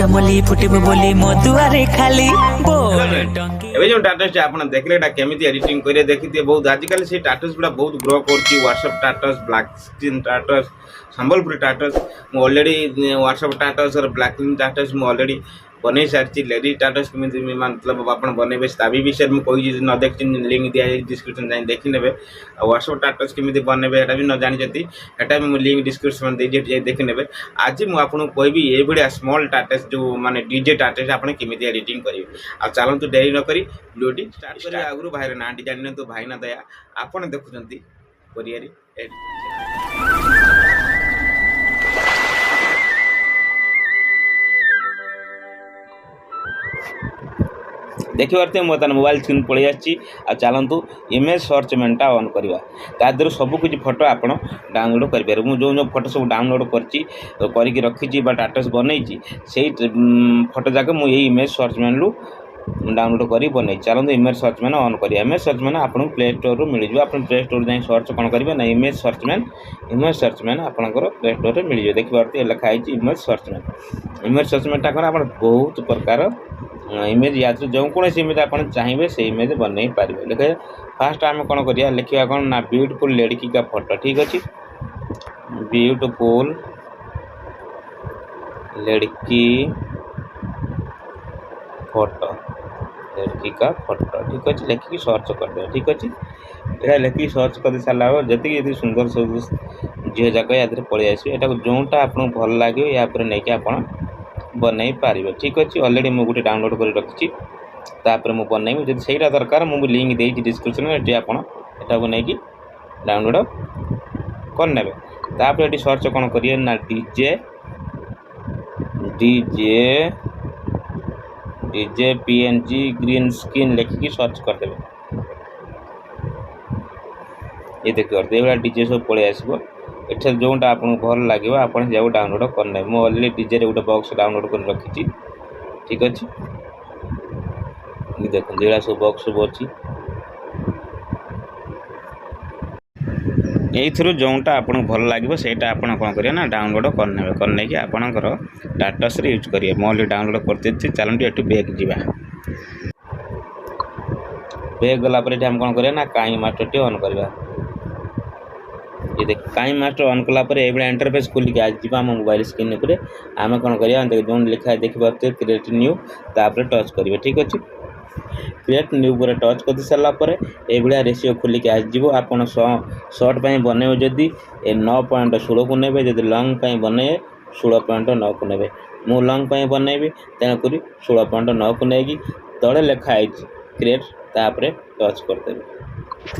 मल्ली फुटिब बोली मो दुआरे खाली बोल टंकी ଏବେ ଯେଉଁ ଟାଟସ୍ ଆପଣ ଦେଖିଲେ ଏଇଟା କେମିତି ଏଡିଟିଂ କରିବେ ଦେଖିଥିବେ ବହୁତ ଆଜିକାଲି ସେ ଟାଟସ୍ ଗୁଡ଼ା ବହୁତ ଗ୍ରୋ କରୁଛି ହ୍ୱାଟ୍ସଆପ୍ ଟାଟସ୍ ବ୍ଲାକ୍ ସ୍କ୍ରିନ୍ ଟାଟସ୍ ସମ୍ବଲପୁରୀ ଟାଟସ୍ ମୁଁ ଅଲରେଡ଼ି ହ୍ୱାଟ୍ସଆପ୍ ଟାଟସ୍ ବ୍ଲାକ୍ ସ୍କ୍ରିନ୍ ଟାଟସ୍ ମୁଁ ଅଲରେଡ଼ି ବନେଇ ସାରିଛି ଲେଡି ଟାଟସ୍ କେମିତି ମତଲବ ଆପଣ ବନେଇବେ ତା ବି ବିଷୟରେ ମୁଁ କହିଛି ନ ଦେଖିଛନ୍ତି ଲିଙ୍କ୍ ଦିଆଯାଇଛି ଡିସ୍କ୍ରିପ୍ସନ୍ ଯାଇ ଦେଖିନେବେ ଆଉ ହ୍ୱାଟ୍ସଆପ୍ ଟାଟସ୍ କେମିତି ବନେଇବେ ଏଇଟା ବି ନ ଜାଣିଛନ୍ତି ଏଇଟା ବି ମୁଁ ଲିଙ୍କ୍ ଡିସ୍କ୍ରିପ୍ସନ୍ ଦେଇଛି ଯାଇ ଦେଖିନେବେ ଆଜି ମୁଁ ଆପଣଙ୍କୁ କହିବି ଏଇଭଳିଆ ସ୍ମଲ୍ ଟାଟସ୍ ଯେଉଁ ମାନେ ଡିଜେ ଟାଟସ୍ ଆପଣ କେମିତି ଏଡିଟିଂ କରିବେ ଆଉ ଚାଲନ୍ତୁ ଡେରି ନ କରି ଭିଡ଼ିଓଟି ଷ୍ଟାର୍ଟ କରିବା ଆଗରୁ ଭାଇର ନାଁଟି ଜାଣିନିଅନ୍ତୁ ଭାଇନା ଦୟା ଆପଣ ଦେଖୁଛନ୍ତି କୋରିଆରୀ ଦେଖିପାରୁଥିବେ ମୋ ତାର ମୋବାଇଲ୍ ସ୍କ୍ରିନ୍ ପଳେଇ ଆସିଛି ଆଉ ଚାଲନ୍ତୁ ଇମେଜ୍ ସର୍ଚ୍ଚ ମେନ୍ଟା ଅନ୍ କରିବା ତା ଦେହରୁ ସବୁ କିଛି ଫଟୋ ଆପଣ ଡାଉନଲୋଡ଼୍ କରିପାରିବେ ମୁଁ ଯେଉଁ ଫଟୋ ସବୁ ଡାଉନଲୋଡ଼୍ କରିକି ରଖିଛି ବା ଟାଟସ୍ ବନେଇଛି ସେଇ ଫଟୋ ଯାକ ମୁଁ ଏଇ ଇମେଜ୍ ସର୍ଚ୍ଚ ମେନ୍ରୁ डाउनलोड कर बन चलते इमेज सर्च मैन ऑन करिए इमेज सर्च मैन आपको प्ले स्टोर मिल जाए आप प्ले स्टोर जाए सर्च कौन करेंगे ना इमेज सर्च मैन आपंकर प्ले स्टोर मिल जाए देखिए लिखाई इमेज सर्च मैन टाइम आप बहुत प्रकार इमेज या जो कौन इमेज आप चाहिए से इमेज बन पारे देखे फास्ट आम कौन करिया लिखा कौन ना ब्यूटीफुल लड़की का फोटो ठीक अच्छे ब्यूटीफुल लड़की फोटो लड़की का फोटो ठीक अच्छे लिखिकी सर्च कर दे ठीक अच्छे यहाँ लिखिकी सर्च कर सारा जी सुंदर सब झील जाक या पलि आस जोटा आपको भल लगे या नहीं आप बनई पारे ठीक अच्छे अलरेडी मुझे गोटे डाउनलोड कर रखी तापर मुझे बनईबी जब से दरकार मुझे लिंक दे डिस्क्रिप्शन ये आपटा को लेकिन डाउनलोड करने तापर ये सर्च कौन करिए ना DJ DJ DJ PNG green screen लिखिकी सर्च करदे ये देखिए ये डीजे सब पलि आसो ये जोटा आपको भल लगे आप डाउनलोड करने मुझे अलरेडी डीजे गोटे बॉक्स डाउनलोड कर रखी ठीक अच्छे देखो ये सब बॉक्स सब अच्छी यही जोटा आपको भल लगे से कौन करेंगे ना डाउनलोड करने कि आपंकर टाटस यूज करेंगे मुझे डाउनलोड करते चलते ये बैग जावा बैग गलापर आम कौन करें ना काई मास्टर टी ऑन करवा ये देख काई मास्टर ऑन कलापर ये इंटरफेस खोलिक आज जा मोबाइल स्क्रीन पर आम कौन करिया जो लिखा देखिए क्रिएट न्यू तापर टच करेंगे ठीक अच्छे क्रिएट न्यू पर टच कर सारापर ये रेसीओ खोलिक आसो आप सर्ट पर बनइबे जदि 9.16 को नेबे जदि लंग पर बनइबे 16.9 को नेबे मु लंग पर बनइबी तेणुक 16.9 को लेकिन तले लिखाई क्रिएट तापर टच करदेवे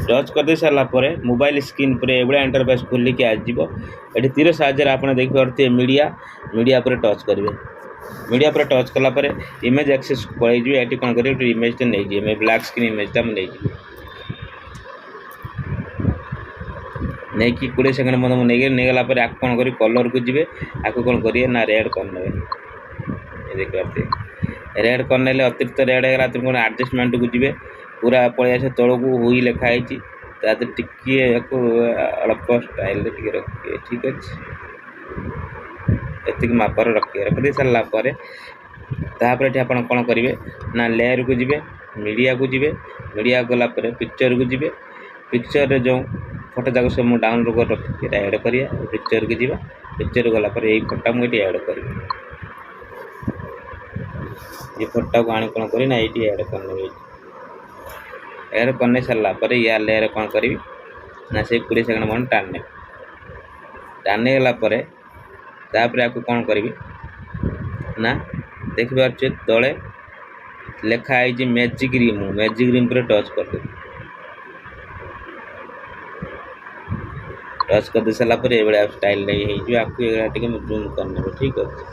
टच कर सारापर मोबाइल स्क्रीन पर ये इंटरफेस खोलिक आसो ये तीर साहाय्य आप देखिए मीडिया पर टच करेंगे मीडिया पर टच कलापर इमेज एक्सेस पड़े ये कौन करेंगे इमेज तो नहीं जाए ब्लैक स्क्रीन इमेजटा मुझे नहीं कि 20 सेकेंड मतलब मुझे नहीं गलापर आपको कौन करें कलर को जी आपको कौन करिए ना रेड करने देखिए रेड करने अतिरिक्त रेड है कौन एडजस्टमेंट को जी पूरा पलि आस तौक हुई लिखाई टी अल्प स्टाइल रखिए ठीक अच्छे एतिक मापर रखी सारापर तापर ये आप कौन करेंगे ना लेयर को जी मीडिया को जी मीडिया गलापर पिक्चर को जी पिक्चर जो फोटो जाक सब मुझे डाउनलोड कर रखी ऐड करिए पिक्चर को जी पिक्चर गलापर यही फोटा मुझे ऐड करी ये फोटा को आनी कौन करी ना ये ऐड करने ऐड करने सारापर या लेयर कौन करी ना से 20 सेकेंड मन टाने गलापर तापर आपको कौन करी ना देखिए तले लिखाई मैजिक रिम पर टच कर टच कर सारापर ये स्टाइल नहीं आपको ये जूम करने ठीक अच्छे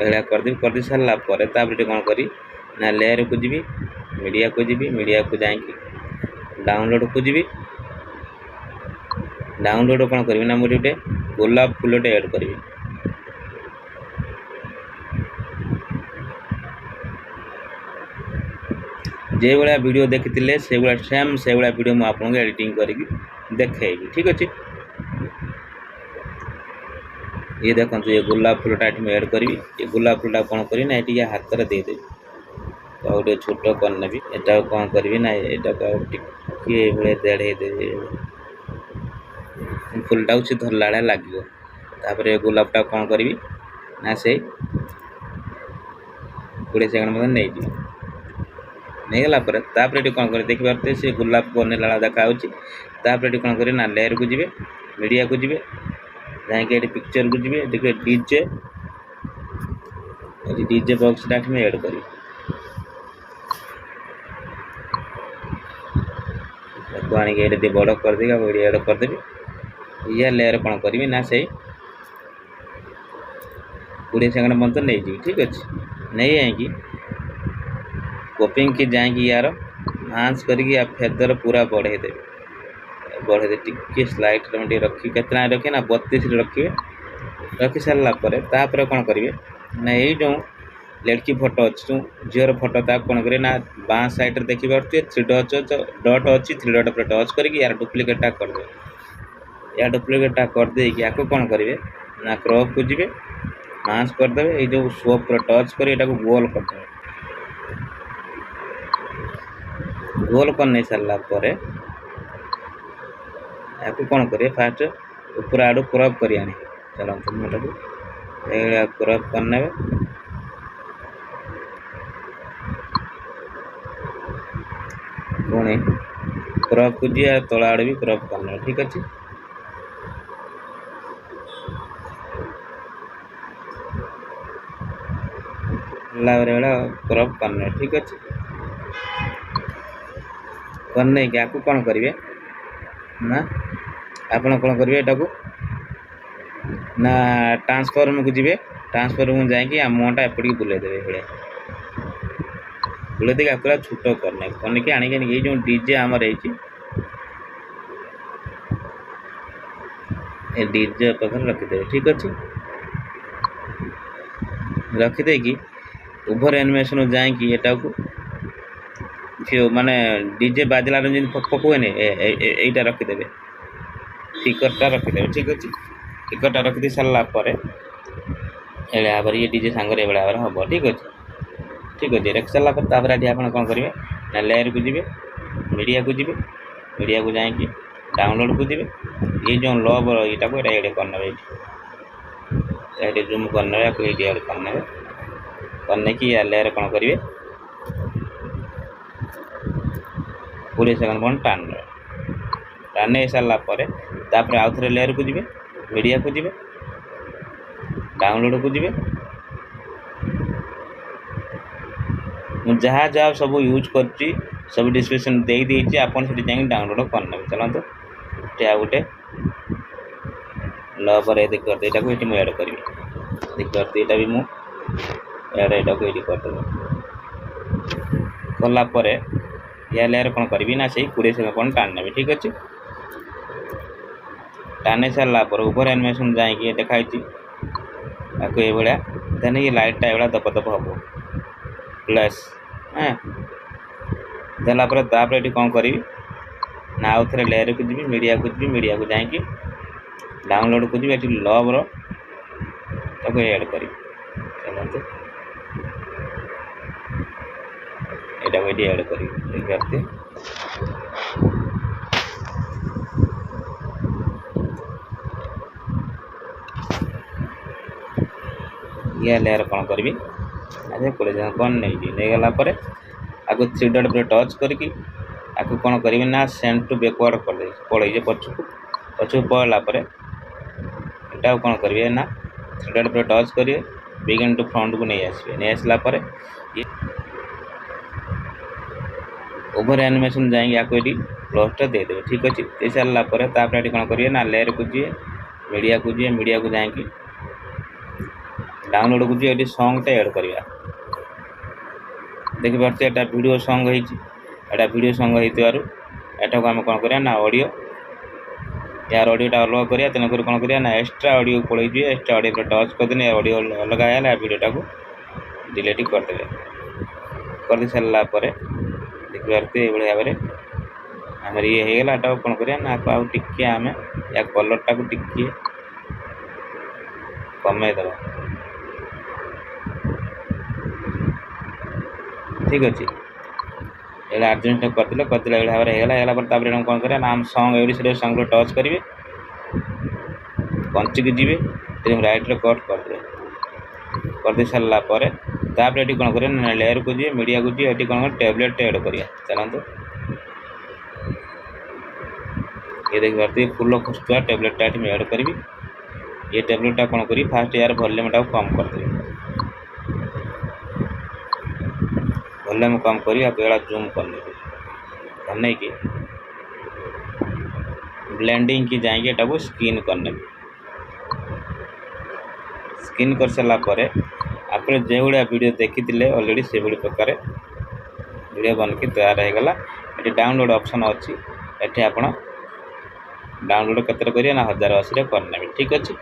ये कर सारापर तापर कौन करी ना लेयर को जी मीडिया को जाकि डाउनलोड को जी डाउनलोड कौन करेंगे ना मुझे गोटे गोलाप फूलटे ऐड करेंगे जो भाया वीडियो देखी से भाया सेम से भाया वीडियो मुझे आपको एडिटिंग करके देखेबी ठीक अच्छे ये देखो ये गुलाब फूलटा ये ऐड करी ये गुलाब फूलटा कौन करी ना ये हाथ में देदेवी तो गोटे छोट करने यहाँ कौन करी ना यहाँ टे देढ़े देवी फूलटा से धरला लगे तापर गुलाबटा कौन करी ना से 20 सेकंड मतलब नहीं नहीं गला तापर कौन कर देखी पारे से गुलाब बनेला देखा तापर कौन करें ना लेयर को जी मीडिया को जी जाकि पिक्चर को जी देखिए डीजे बॉक्स में ऐड करी आनी बड़ कर देगी ऐड करदेवी या लेयर कौन करी ना से 20 सेकंड मतलब नहीं जी ठीक अच्छे नहीं आएगी कॉपिंग की जाएंगी यार हांस करके आप फेदर पूरा बढ़े दे टिके स्लाइड में रखी कितना रखे ना 32 रखिए रखी सारा तापर कौन करेंगे ना ये जो लड़की फोटो अच्छी झीर फोटो कौन करें ना बाँ साइड देखी पारे 3 डॉट अच्छी 3 डॉट पर टच करके यार डुप्लिकेटा करदे या डुप्लिकेटा करदे या कौन करेंगे ना क्रॉप को जी मास करदे ये जो सोप पर टच कर गोल करदे गोल कर नहीं सारा कौन करें फास्ट ऊपर आड़ क्रॉप कर आने चलते मोटा क्रॉप करने पुणी क्रॉप को जी तला आड़ भी क्रॉप करने ठीक अच्छे क्रॉप करने ठीक अच्छे करने क्या कौन करेंगे ना आपड़ कौन करेंगे यहाँ ना ट्रांसफॉर्म को जी ट्रांसफॉर्म जाकि मुँहटा एपट बुलेदेवे भाई बुलेदे पूरा छोट करने के आने ये जो डीजे आमर डीजे पाखे रखीदे ठीक अच्छे रखीदे कि ओभर एनिमेशन जाकि यहाँ को माने डीजे बाजला पकड़े यहीटा रखीदे टिकटा रखीदे ठीक अच्छे टिकटा रखी सारापर ये डीजे सांगे ये हम ठीक अच्छे रखी सारापर आप कौन करेंगे ना लेयर को जी मीडिया को जी मीडिया को जाकि डाउनलोड को जी ये जो लव यहाँ को ये करने ये जूम करने ये करने की या लेयर कौन करेंगे 20 सेकंड कौन टाने सारापर आउ थे लेयर को जी मीडिया को जी डाउनलोड को जी जहाँ जहाँ सब यूज कर सब डिस्क्रिप्शन दे देती आपन से जाकि डाउनलोड करने चलते गोटे लवर ये देखते यहाँ को ये ऐड करी देखते यहाँ भी मुझे यहाँ को ये करदे कलापर या लेयर कौन करी ना से 20 सेकंड कौन टाण ने ठीक अच्छे टाने सारापर ओभर एनिमेशन जाकि देखाई ये भाया देन ये लाइटा ये दप दप हम प्लस हाँ देलापर तापर ये कौन करी ना आउ थे लेयर को जी मीडिया को जाकि डाउनलोड को जी लवर तक ऐड करी चलते यहाँ को ऐड करी देखते या लेयर कौन करी कौन नहीं गलापर आपको 3 डॉट पर टच करके आपको कौन करेंगे ना सेंड टू बैकवर्ड कर दे पड़े पछू पड़ापर यहाँ कौन करेंगे ना 3 डॉट पर टच करेंगे बिगिन टू फ्रंट को नहीं आसवे नहीं आसलापर ओभर एनिमेशन जाएंगे आपको ये प्लसटा देदेवे ठीक अच्छे दे सारापर तापर कौन करेंगे ना लेयर को जी मीडिया को जाकि डाउनलोड को जी सॉन्गटा ऐड करवा देखी पार्थे यहाँ वीडियो सॉन्ग होता वीडियो सॉन्ग होता को आम कौन करा ना ऑडियो यार ऑडियोटा अलग करा तेणुक कौन करा ना एक्स्ट्रा ऑडियो पड़े एक्स्ट्रा ऑडियो पर टच करदे ऑडियो अलग है वीडियोटा को डिलीट करदे कर सारापर देखी पार्थे ये भाव में आम ये होगा कौन करा ना आम या कलरटा को टिके कमे देव ठीक अच्छे ये एडजस्ट करते करते ये भाव में कौन करें ना सॉन्ग एडी सॉन्ग टच करेंगे कंचिक जी रईट कट करदे सारा तापर ये कौन करें लेयर को जी मीडिया को जी ये कौन टैबलेट ऐड करिए चलते ये देख पार्थे फुल खुशुआ टैबलेट ये ऐड करी ये टैबलेटा कौन करी फास्ट यार वॉल्यूम कम करदेवी वॉल्यूम कम करी आपको जूम करने नहीं कि ब्लेंडिंग की जाएंगे एटा को स्किन करने स्किन कर सारा पर आप जो भाया वीडियो देखी ऑलरेडी से भाई प्रकार वीडियो बनकी तैयार हो गला ये डाउनलोड ऑप्शन अच्छी ये आप डाउनलोड केते करिए ना 1080 करने ठीक अच्छे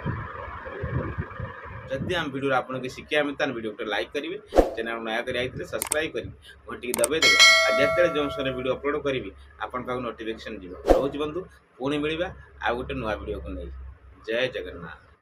जदि आम वीडियो आपको शिक्षा मिलता वीडियो को लाइक करेंगे चैनल नया कर सब्सक्राइब करेंगे घंटी दबाई देवे आज जिते जो समय वीडियो अपलोड करी आपन पाक नोटिफिकेशन जीव रोज बंधु पुणी मिलवा आ गोटे नुआ वीडियो को नहीं जय जगन्नाथ।